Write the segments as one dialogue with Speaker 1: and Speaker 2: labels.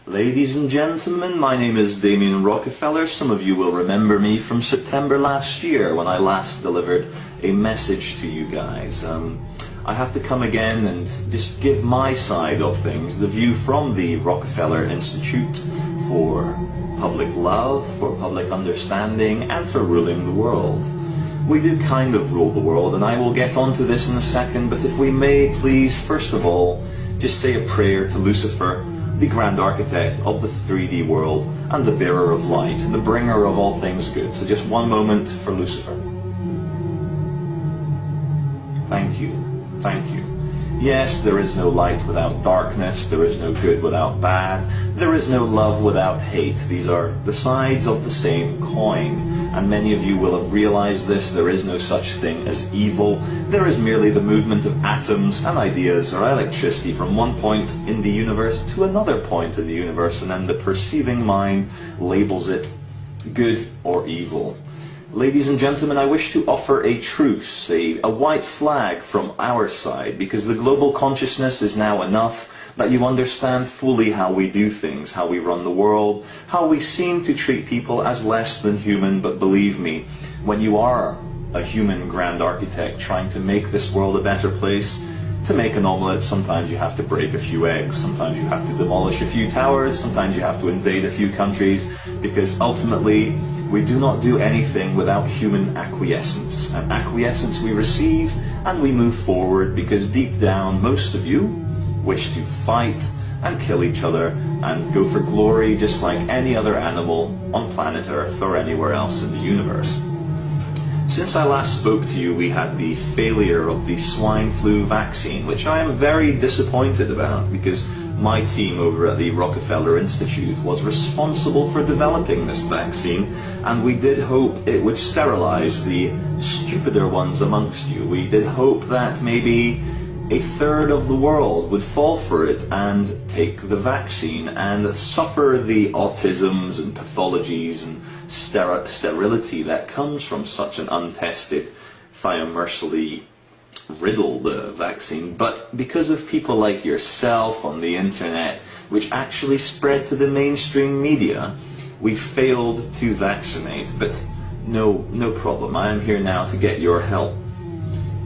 Speaker 1: Ladies and gentlemen, my name is Damien Rockefeller. Some of you will remember me from September last year when I last delivered a message to you guys. I have to come again and just give my side of things, the view from the Rockefeller Institute for public love, for public understanding, and for ruling the world. We do kind of rule the world, and I will get onto this in a second, but if we may, please, first of all, just say a prayer to Lucifer, the grand architect of the 3D world and the bearer of light, the bringer of all things good. So just one moment for Lucifer. Thank you. Thank you. Yes, there is no light without darkness, there is no good without bad, there is no love without hate. These are the sides of the same coin, and many of you will have realized this. There is no such thing as evil. There is merely the movement of atoms and ideas or electricity from one point in the universe to another point in the universe, and then the perceiving mind labels it good or evil. Ladies and gentlemen, I wish to offer a truce, a white flag from our side, because the global consciousness is now enough that you understand fully how we do things, how we run the world, how we seem to treat people as less than human. But believe me, when you are a human grand architect trying to make this world a better place, to make an omelette, sometimes you have to break a few eggs, sometimes you have to demolish a few towers, sometimes you have to invade a few countries, because ultimately we do not do anything without human acquiescence. And acquiescence we receive and we move forward, because deep down most of you wish to fight and kill each other and go for glory just like any other animal on planet Earth or anywhere else in the universe. Since I last spoke to you, we had the failure of the swine flu vaccine, which I am very disappointed about, because my team over at the Rockefeller Institute was responsible for developing this vaccine, and we did hope it would sterilize the stupider ones amongst you. We did hope that maybe a third of the world would fall for it and take the vaccine and suffer the autisms and pathologies and sterility that comes from such an untested, thiomersally riddled vaccine. But because of people like yourself on the internet, which actually spread to the mainstream media, we failed to vaccinate. But no problem, I am here now to get your help.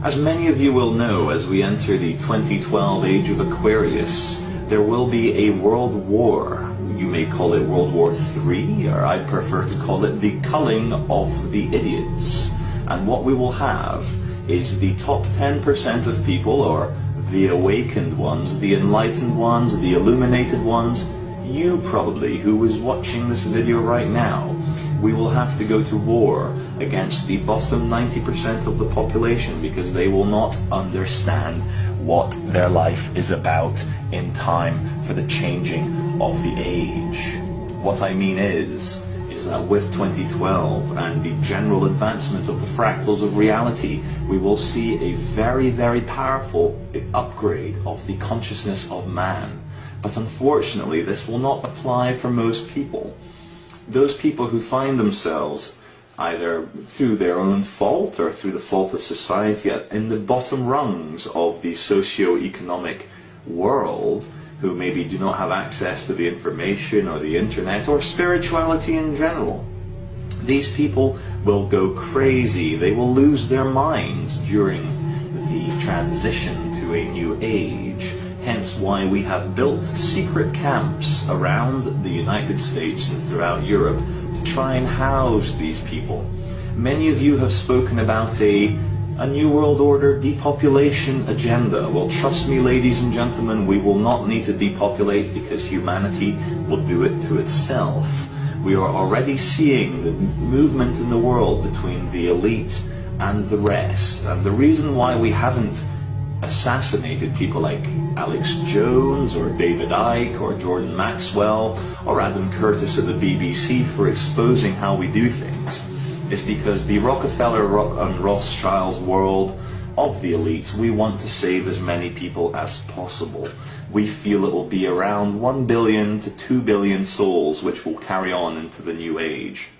Speaker 1: As many of you will know, as we enter the 2012 age of Aquarius, there will be a world war. You may call it World War III, or I prefer to call it the culling of the idiots. And what we will have is the top 10% of people, or the awakened ones, the enlightened ones, the illuminated ones, you probably, who is watching this video right now. We will have to go to war against the bottom 90% of the population, because they will not understand what their life is about in time for the changing of the age. What I mean is that with 2012 and the general advancement of the fractals of reality, we will see a very, very powerful upgrade of the consciousness of man. But unfortunately, this will not apply for most people. Those people who find themselves, either through their own fault or through the fault of society, in the bottom rungs of the socio-economic world, who maybe do not have access to the information or the internet or spirituality in general. These people will go crazy. They will lose their minds during the transition to a new age. Hence why we have built secret camps around the United States and throughout Europe to try and house these people. Many of you have spoken about a New World Order depopulation agenda. Well, trust me, ladies and gentlemen, we will not need to depopulate, because humanity will do it to itself. We are already seeing the movement in the world between the elite and the rest. And the reason why we haven't assassinated people like Alex Jones or David Icke or Jordan Maxwell or Adam Curtis at the BBC for exposing how we do things is because the Rockefeller and Rothschild's world of the elites, we want to save as many people as possible. We feel it will be around 1 billion to 2 billion souls which will carry on into the new age.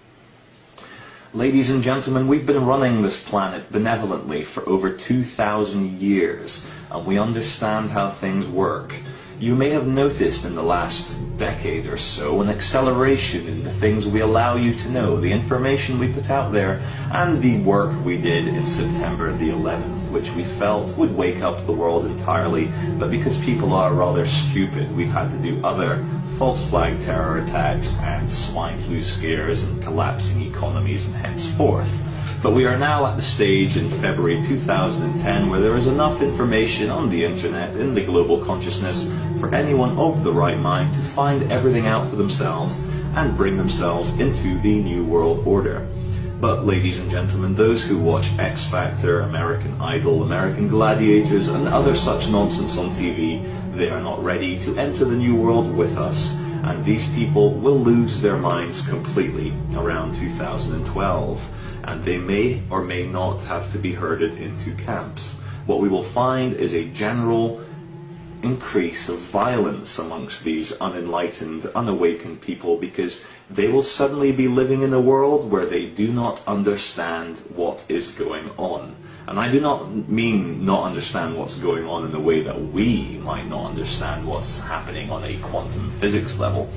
Speaker 1: Ladies and gentlemen, we've been running this planet benevolently for over 2,000 years, and we understand how things work. You may have noticed in the last decade or so an acceleration in the things we allow you to know, the information we put out there, and the work we did in September the 11th, which we felt would wake up the world entirely, but because people are rather stupid, we've had to do other false flag terror attacks and swine flu scares and collapsing economies and henceforth. But we are now at the stage in February 2010 where there is enough information on the internet, in the global consciousness, for anyone of the right mind to find everything out for themselves and bring themselves into the New World Order. But ladies and gentlemen, those who watch X Factor, American Idol, American Gladiators and other such nonsense on TV, they are not ready to enter the New World with us. And these people will lose their minds completely around 2012. And they may or may not have to be herded into camps. What we will find is a general increase of violence amongst these unenlightened, unawakened people, because they will suddenly be living in a world where they do not understand what is going on. And I do not mean not understand what's going on in the way that we might not understand what's happening on a quantum physics level.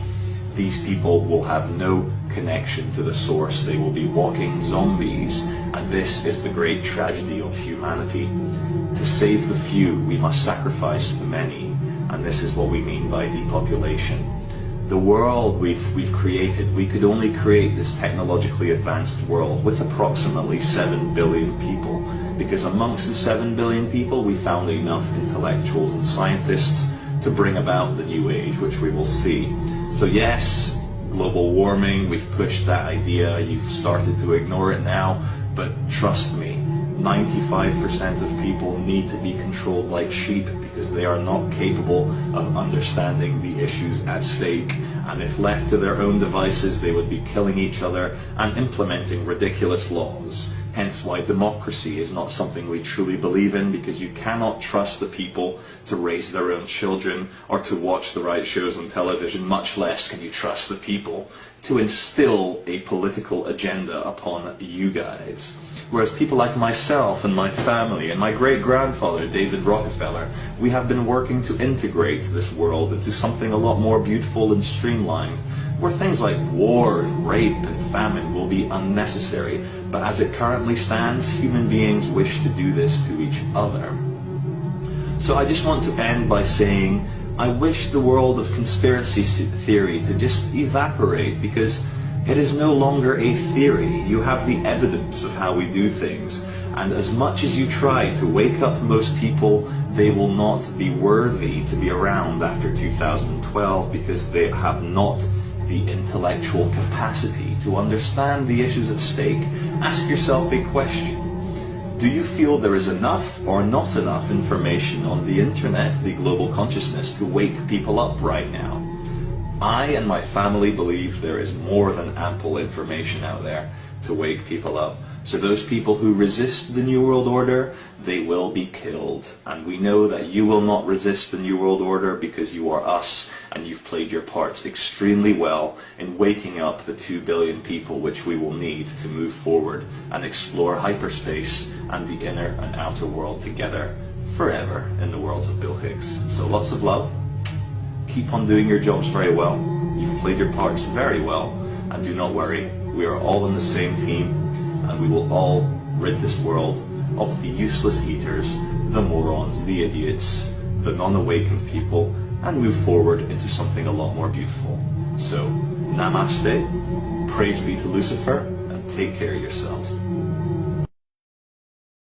Speaker 1: These people will have no connection to the source. They will be walking zombies, and this is the great tragedy of humanity. To save the few, we must sacrifice the many, and this is what we mean by depopulation. The world we've created, we could only create this technologically advanced world with approximately 7 billion people, because amongst the 7 billion people we found enough intellectuals and scientists to bring about the new age, which we will see. So yes, global warming, we've pushed that idea, you've started to ignore it now, but trust me, 95% of people need to be controlled like sheep because they are not capable of understanding the issues at stake. And if left to their own devices, they would be killing each other and implementing ridiculous laws. Hence why democracy is not something we truly believe in, because you cannot trust the people to raise their own children or to watch the right shows on television, much less can you trust the people to instill a political agenda upon you guys. Whereas people like myself and my family and my great-grandfather, David Rockefeller, we have been working to integrate this world into something a lot more beautiful and streamlined, where things like war and rape and famine will be unnecessary. But as it currently stands, human beings wish to do this to each other. So I just want to end by saying, I wish the world of conspiracy theory to just evaporate, because it is no longer a theory. You have the evidence of how we do things. And as much as you try to wake up most people, they will not be worthy to be around after 2012 because they have not the intellectual capacity to understand the issues at stake. Ask yourself a question. Do you feel there is enough or not enough information on the internet, the global consciousness, to wake people up right now? I and my family believe there is more than ample information out there to wake people up. So those people who resist the New World Order, they will be killed. And we know that you will not resist the New World Order because you are us, and you've played your parts extremely well in waking up the 2 billion people which we will need to move forward and explore hyperspace and the inner and outer world together forever in the worlds of Bill Higgs. So lots of love. Keep on doing your jobs very well. You've played your parts very well, and do not worry, we are all on the same team, and we will all rid this world of the useless eaters, the morons, the idiots, the non-awakened people, and move forward into something a lot more beautiful. So, namaste, praise be to Lucifer, and take care of yourselves.